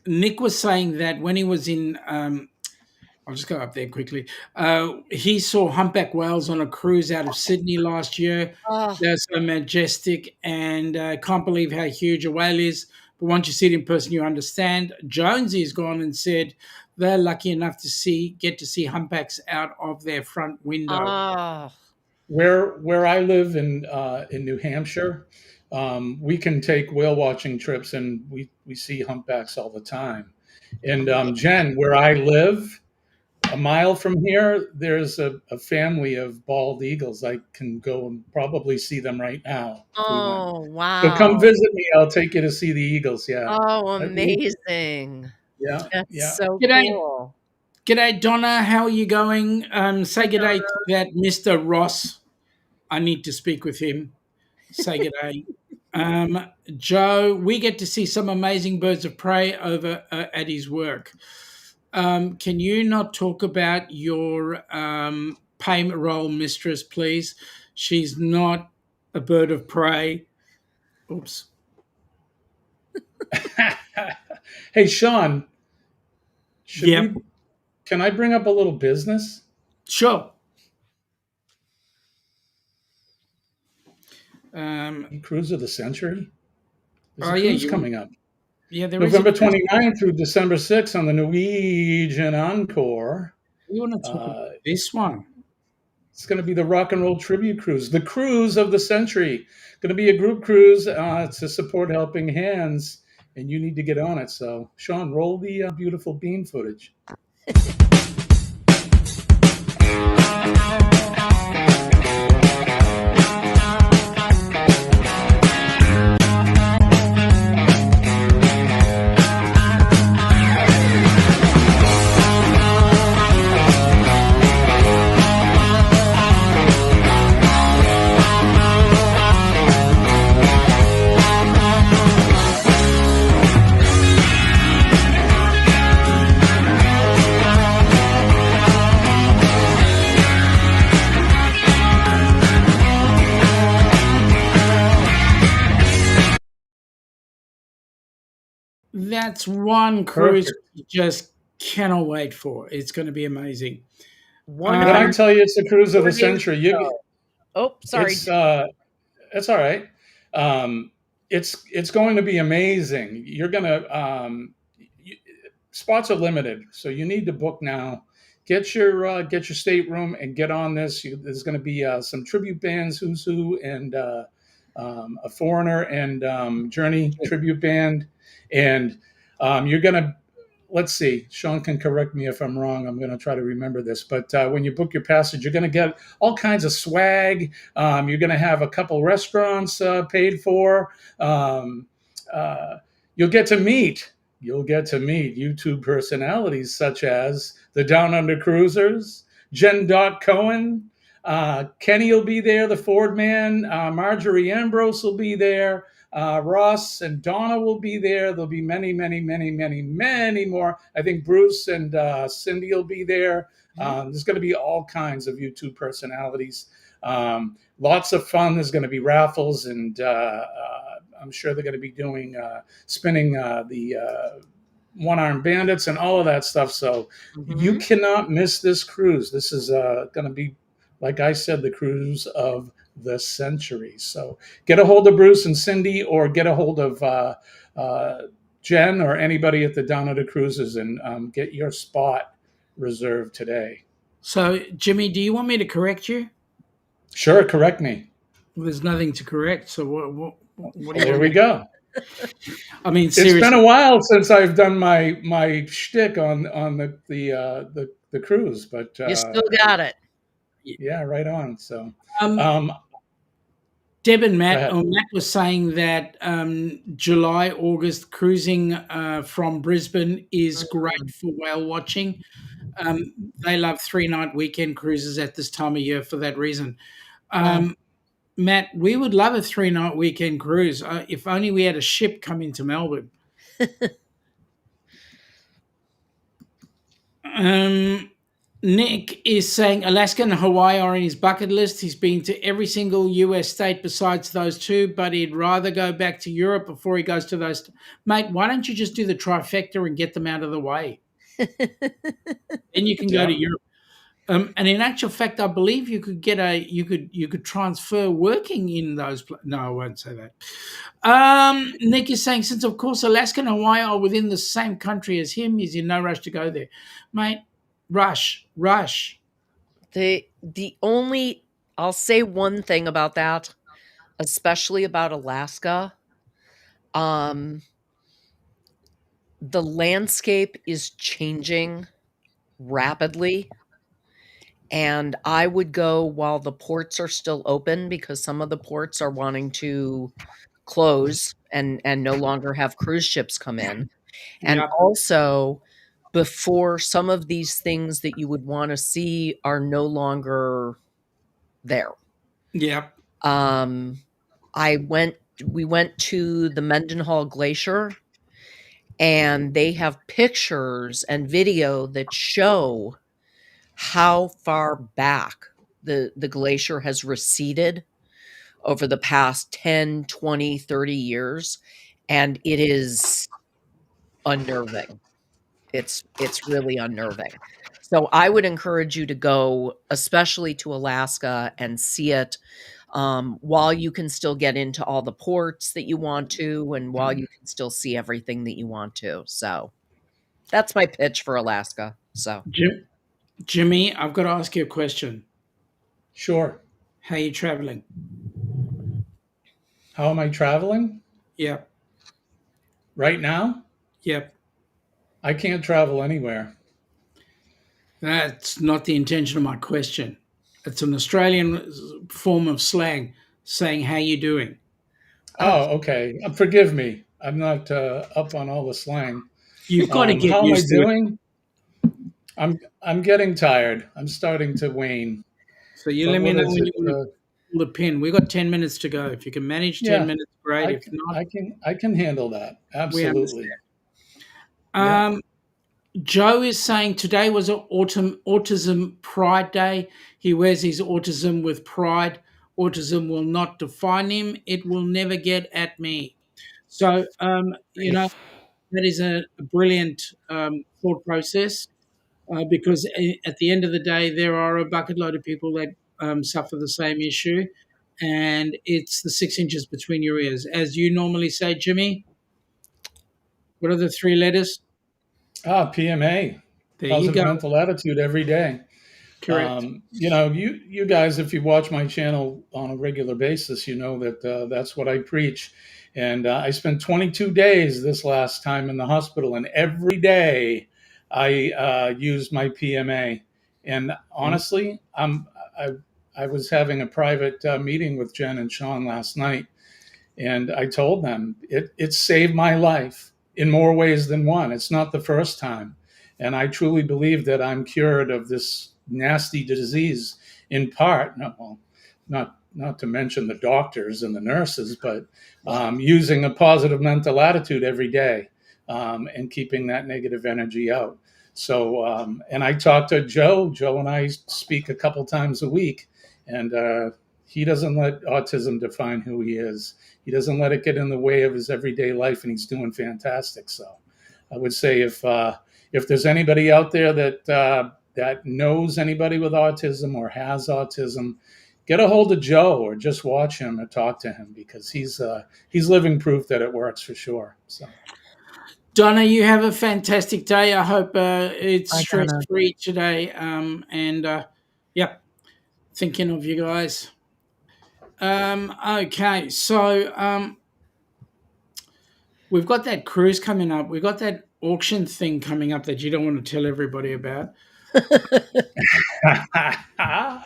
Nick was saying that when he was in, I'll just go up there quickly. He saw humpback whales on a cruise out of Sydney last year. Oh, They're so majestic, and can't believe how huge a whale is. But once you see it in person, you understand. Jonesy's gone and said they're lucky enough to get to see humpbacks out of their front window. oh, Where I live in New Hampshire, we can take whale watching trips, and we see humpbacks all the time. And Jen, where I live, a mile from here, there's a family of bald eagles. I can go and probably see them right now if we went. oh, So come wow. visit me. I'll take you to see the eagles. Yeah. Oh, We- amazing. yeah. That's Yeah. so G'day. cool. G'day, Donna. How are you going? Say g'day to that Mr. Ross. I need to speak with him. Say g'day. Joe, we get to see some amazing birds of prey over at his work. Can you not talk about your payroll mistress, please? She's not a bird of prey. Oops. Hey, Shaun, Yep. can I bring up a little business? Sure. Cruise of the Century? There's Oh, a yeah, cruise coming up. Yeah, there November is. 29th through December 6th on the Norwegian Encore. You want to talk about this one? It's going to be the Rock and Roll Tribute Cruise, the cruise of the century. Going to be a group cruise to support Helping Hands and you need to get on it. So, Shaun, roll the beautiful bean footage. That's one cruise Perfect. we just cannot wait for. It's going to be amazing. One When I hundred tell you it's the cruise of 4 the days century, ago. Oh, sorry. it's it's all right. It's going to be amazing. You're gonna spots are limited, so you need to book now. Get your stateroom and get on this. There's going to be some tribute bands, Who's Who, and a Foreigner and Journey tribute band, and you're going to. Let's see. Shaun can correct me if I'm wrong. I'm going to try to remember this. But when you book your passage, you're going to get all kinds of swag. You're going to have a couple restaurants paid for. Um, uh, you'll get to meet YouTube personalities such as the Down Under Cruisers, Jen Cohen, Kenny will be there, the Ford Man, Marjorie Ambrose will be there, Ross and Donna will be there. There'll be many, many, many, many, many more. I think Bruce and Cindy will be there. There's going to be all kinds of YouTube personalities. Lots of fun. There's going to be raffles, and I'm sure they're going to be doing spinning the one-armed bandits and all of that stuff. So you cannot miss this cruise. This is going to be, like I said, the cruise of the century. So get a hold of Bruce and Cindy, or get a hold of Jen or anybody at the Down Under Cruises, and get your spot reserved today. So, Jimmy, do you want me to correct you? Sure, correct me. Well, there's nothing to correct. So what do you There want we me go. I mean, It's seriously. been a while since I've done my shtick on the cruise, but You still got it. yeah, right on. So Um, Deb and go Matt, ahead. Matt was saying that July, August cruising from Brisbane is great for whale watching. They love 3-night weekend cruises at this time of year for that reason. Matt, we would love a 3-night weekend cruise. If only we had a ship come into Melbourne. Nick is saying Alaska and Hawaii are in his bucket list. He's been to every single U.S. state besides those two, but he'd rather go back to Europe before he goes to those. Mate, why don't you just do the trifecta and get them out of the way? Then you can go to Europe. And in actual fact, I believe you could get you could transfer working in those. No, I won't say that. Nick is saying, since of course Alaska and Hawaii are within the same country as him, he's in no rush to go there, mate. Rush. The only I'll say one thing about that, especially about Alaska. The landscape is changing rapidly, and I would go while the ports are still open, because some of the ports are wanting to close and no longer have cruise ships come in. And Yep. also, before some of these things that you would want to see are no longer there. Yep. We went to the Mendenhall Glacier, and they have pictures and video that show how far back the glacier has receded over the past 10, 20, 30 years. And it is unnerving. It's really unnerving. So I would encourage you to go, especially to Alaska, and see it while you can still get into all the ports that you want to, and while you can still see everything that you want to. So that's my pitch for Alaska. So Jimmy, I've got to ask you a question. Sure. How are you traveling? How am I traveling? Yeah. Right now, Yep. I can't travel anywhere. That's not the intention of my question. It's an Australian form of slang saying, "How you doing?" Oh, Oh, okay. Forgive me. I'm not up on all the slang. You've got to get How am I used to it. doing? I'm getting tired. I'm starting to wane. So you But let me what know is when it? you want to pull the pin. We've got 10 minutes to go. If you can manage 10 Yeah, minutes, great. I If can, not, I can handle that. we Absolutely. understand. Yeah. Joe is saying today was an autism pride day. He wears his autism with pride. Autism will not define him. It will never get at me. So, that is a brilliant thought process because at the end of the day, there are a bucket load of people that suffer the same issue. And it's the 6 inches between your ears. As you normally say, Jimmy, what are the three letters? PMA, There you positive go. mental attitude every day. Correct. You guys, if you watch my channel on a regular basis, you know that that's what I preach. And I spent 22 days this last time in the hospital, and every day I used my PMA. And Mhm. honestly, I, I was having a private meeting with Jen and Shaun last night, and I told them it saved my life in more ways than one. It's not the first time. And I truly believe that I'm cured of this nasty disease in part. No, well, not to mention the doctors and the nurses, but using a positive mental attitude every day and keeping that negative energy out. So, and I talk to Joe. Joe and I speak a couple times a week, and he doesn't let autism define who he is. He doesn't let it get in the way of his everyday life, and he's doing fantastic. So, I would say if there's anybody out there that knows anybody with autism or has autism, get a hold of Joe or just watch him or talk to him because he's living proof that it works for sure. So, Donna, you have a fantastic day. I hope it's I stress gonna. free today. And yeah, thinking of you guys. Okay, so we've got that cruise coming up. We've got that auction thing coming up that you don't want to tell everybody about. Gotta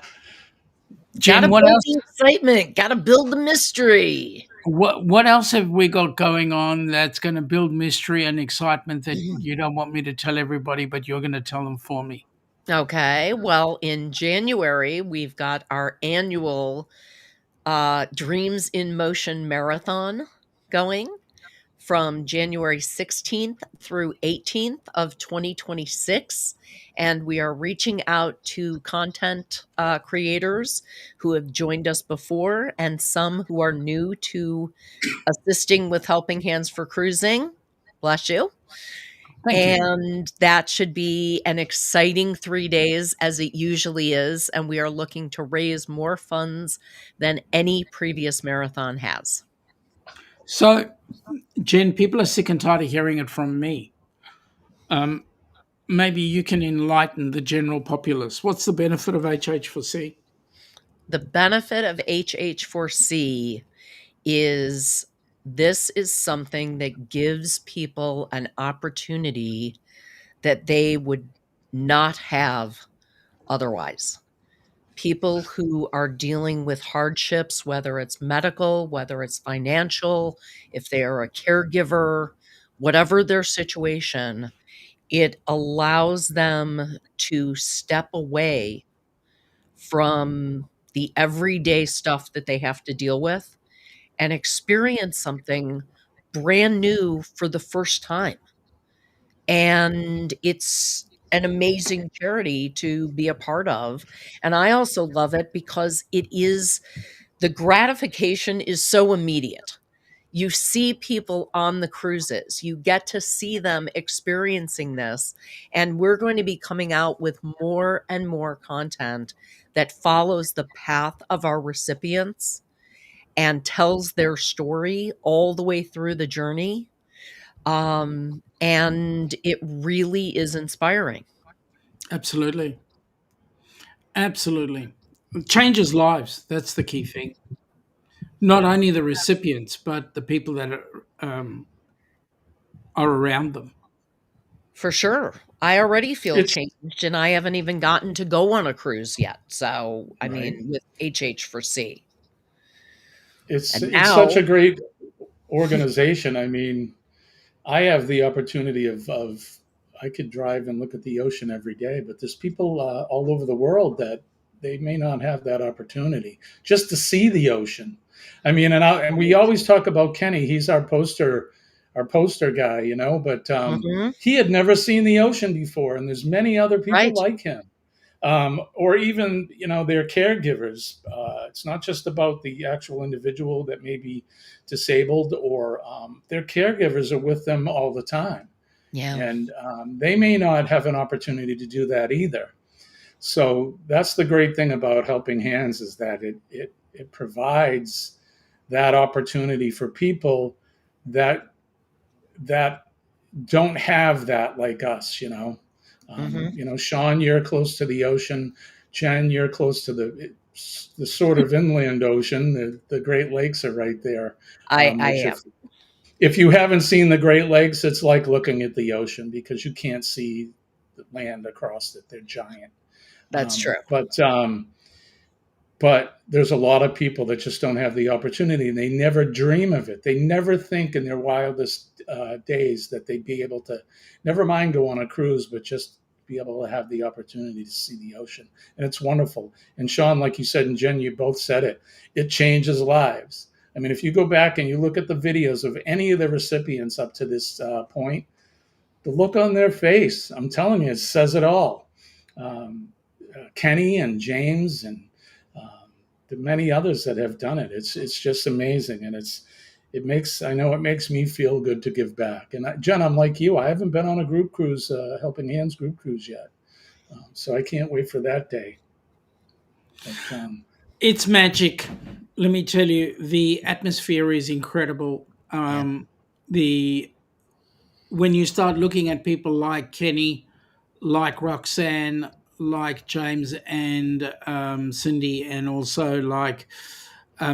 Jen, what build else? the excitement. Gotta build the mystery. What else have we got going on that's going to build mystery and excitement that you don't want me to tell everybody, but you're going to tell them for me? Okay. Well, in January, we've got our annual Dreams in Motion marathon going from January 16th through 18th of 2026. And we are reaching out to content creators who have joined us before and some who are new to assisting with Helping Hands for Cruising. Bless you. Thank you. And that should be an exciting 3 days, as it usually is. And we are looking to raise more funds than any previous marathon has. So, Jen, people are sick and tired of hearing it from me. Um, Maybe you can enlighten the general populace. What's the benefit of HH4C? The benefit of HH4C is this is something that gives people an opportunity that they would not have otherwise. People who are dealing with hardships, whether it's medical, whether it's financial, if they are a caregiver, whatever their situation, it allows them to step away from the everyday stuff that they have to deal with and experience something brand new for the first time. And it's an amazing charity to be a part of. And I also love it because the gratification is so immediate. You see people on the cruises, you get to see them experiencing this. And we're going to be coming out with more and more content that follows the path of our recipients and tells their story all the way through the journey. And it really is inspiring. Absolutely. Absolutely. It changes lives. That's the key thing. Not only the recipients, but the people that are are around them. For sure. I already feel It's changed, and I haven't even gotten to go on a cruise yet. So, I right. mean, with HH for C. It's And it's such now a great organization. I mean, I have the opportunity of I could drive and look at the ocean every day, but there's people all over the world that they may not have that opportunity just to see the ocean. I mean, and we always talk about Kenny. He's our poster guy, you know. But Mhm. he had never seen the ocean before, and there's many other people Right. like him, or even their caregivers. It's not just about the actual individual that may be disabled, or their caregivers are with them all the time, Yeah. and they may not have an opportunity to do that either. So that's the great thing about Helping Hands, is that it provides that opportunity for people that that don't have that, like us. Mhm. Shaun, you're close to the ocean. Jen, you're close to the sort of inland ocean. The Great Lakes are right there. I Which, am. if you haven't seen the Great Lakes, it's like looking at the ocean because you can't see the land across it. They're giant. That's true. But there's a lot of people that just don't have the opportunity, and they never dream of it. They never think in their wildest days that they'd be able to, never mind go on a cruise, but just be able to have the opportunity to see the ocean. And it's wonderful. And Shaun, like you said, and Jen, you both said it, it changes lives. I mean, if you go back and you look at the videos of any of the recipients up to this point, the look on their face, I'm telling you, it says it all. Kenny and James and the many others that have done it. It's just amazing, and I know it makes me feel good to give back. And Jen, I'm like you. I haven't been on a group cruise, Helping Hands group cruise yet, so I can't wait for that day. But, It's magic. Let me tell you, the atmosphere is incredible. Yeah. The When you start looking at people like Kenny, like Roxanne, like James and Cindy, and also like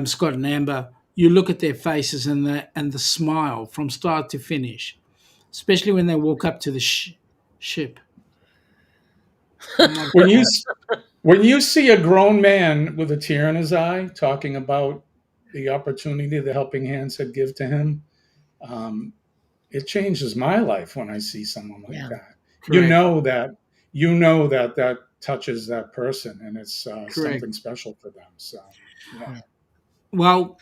Scott and Amber, you look at their faces and the smile from start to finish, especially when they walk up to the ship. Oh my when you God. when you see a grown man with a tear in his eye talking about the opportunity the Helping Hands had give to him, um, it changes my life when I see someone like Yeah. that. You Correct. know that that touches that person, and it's Correct. something special for them. So, yeah. Yeah. Well,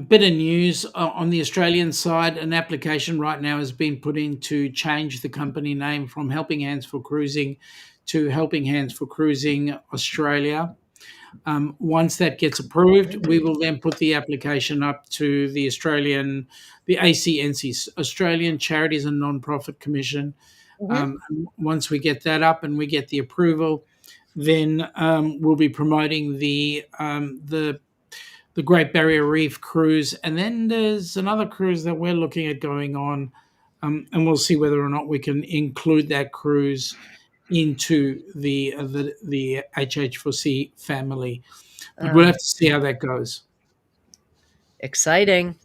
bit of news on the Australian side. An application right now has been put in to change the company name from Helping Hands for Cruising to Helping Hands for Cruising Australia. Once that gets approved, we will then put the application up to the ACNC, Australian Charities and Non-Profit Commission. Mhm. Once we get that up and we get the approval, then we'll be promoting the Great Barrier Reef cruise, and then there's another cruise that we're looking at going on, and we'll see whether or not we can include that cruise into the HH4C family. But we'll Uh, have to see how that goes. Exciting.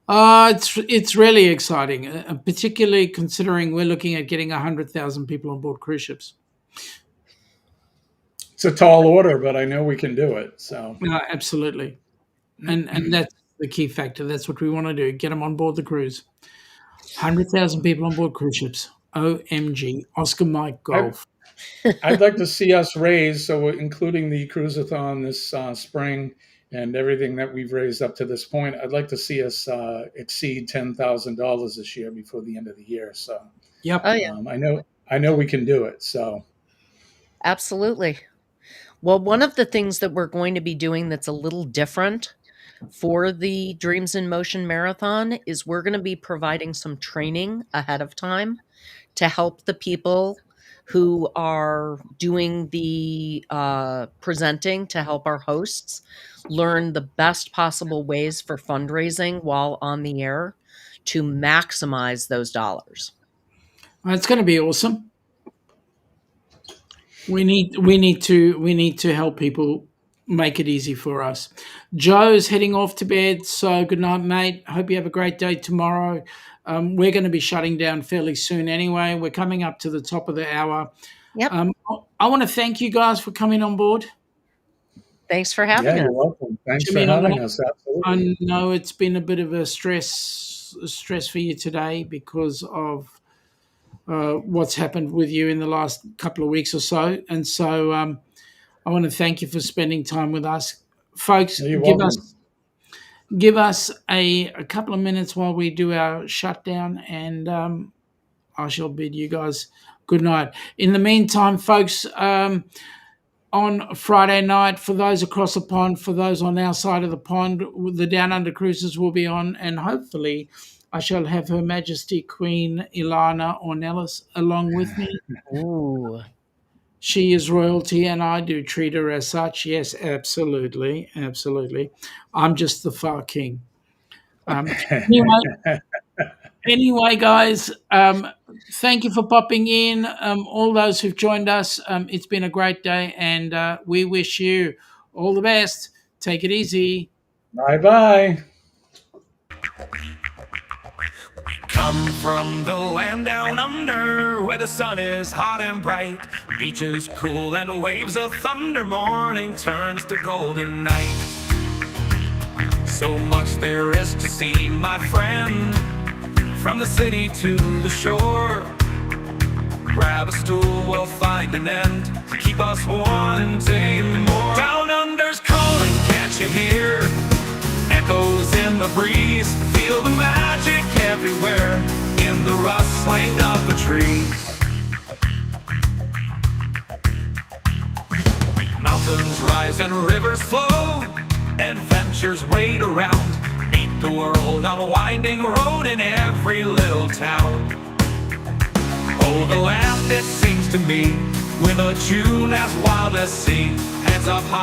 It's really exciting, particularly considering we're looking at getting 100,000 people on board cruise ships. It's a tall order, but I know we can do it. So, Absolutely, and that's the key factor. That's what we want to do: get them on board the cruise. 100,000 people on board cruise ships. OMG. Oscar Mike I, Golf. I'd like to see us raise, so including the cruiseathon this spring and everything that we've raised up to this point, I'd like to see us exceed $10,000 this year before the end of the year. So, Yep. Oh, yeah. I know we can do it. So, Absolutely. Well, one of the things that we're going to be doing that's a little different for the Dreams in Motion Marathon is we're going to be providing some training ahead of time to help the people who are doing the presenting, to help our hosts learn the best possible ways for fundraising while on the air to maximize those dollars. It's going to be awesome. We need to help people make it easy for us. Joe's heading off to bed, so good night, mate. Hope you have a great day tomorrow. We're going to be shutting down fairly soon anyway. We're coming up to the top of the hour. Yep. I want to thank you guys for coming on board. Thanks for Yeah, having you're us. welcome. Thanks Jimmy, for having us. Absolutely. I know it's been a bit of a stress for you today because of what's happened with you in the last couple of weeks or so, and so I want to thank you for spending time with us, folks. You're Give welcome. us a couple of minutes while we do our shutdown, and I shall bid you guys good night. In the meantime, folks, on Friday night, for those across the pond, for those on our side of the pond, the Down Under cruises will be on, and hopefully I shall have Her Majesty Queen Ilana Ornellas along with me. Ooh. She is royalty, and I do treat her as such. Yes, absolutely, absolutely. I'm just the far king. Anyway, guys, thank you for popping in. All those who've joined us, it's been a great day, and we wish you all the best. Take it easy. Bye-bye. Come from the land down under, where the sun is hot and bright, beaches cool and waves of thunder. Morning turns to golden night. So much there is to see, my friend, from the city to the shore. Grab a stool, we'll find an end to keep us wanting more. Down under's calling, can't you hear? Echoes in the breeze, feel the magic everywhere, in the rustling of the trees. Mountains rise and rivers flow, adventures wait around. Meet the world on a winding road in every little town. Oh, the land, it seems to me, with a tune as wild as sea, heads up high.